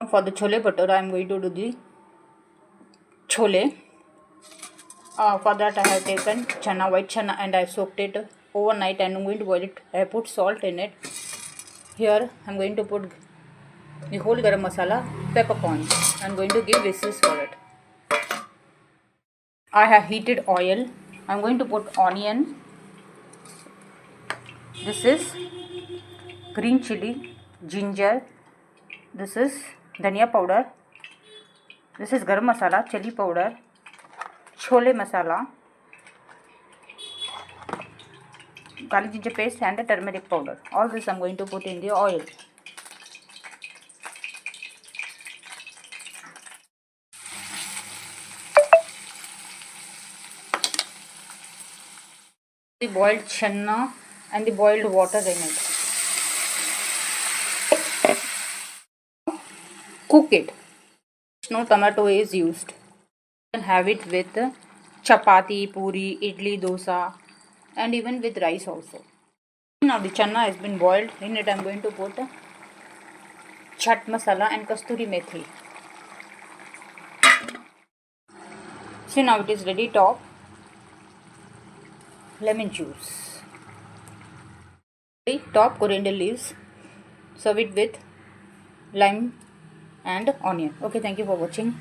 For the chole bhatura, I am going to do the chole. For that, I have taken white chana, and I have soaked it overnight, and I am going to boil it. I have put salt in it. Here, I am going to put the whole garam masala, peppercorns. I am going to give whistles for it. I have heated oil. I am going to put onion. This is green chili, ginger. This is dhania powder. This is garam masala, chili powder, chole masala, garlic ginger paste, and the turmeric powder. All this I am going to put in the oil. The boiled channa and the boiled water in it. Cook it. No tomato is used. You can have it with chapati, puri, idli, dosa, and even with rice also. Now the channa has been boiled. In it I am going to put chaat masala and kasturi methi. See, now it is ready. Top lemon juice. Top coriander leaves. Serve it with lime and onion. Okay, thank you for watching.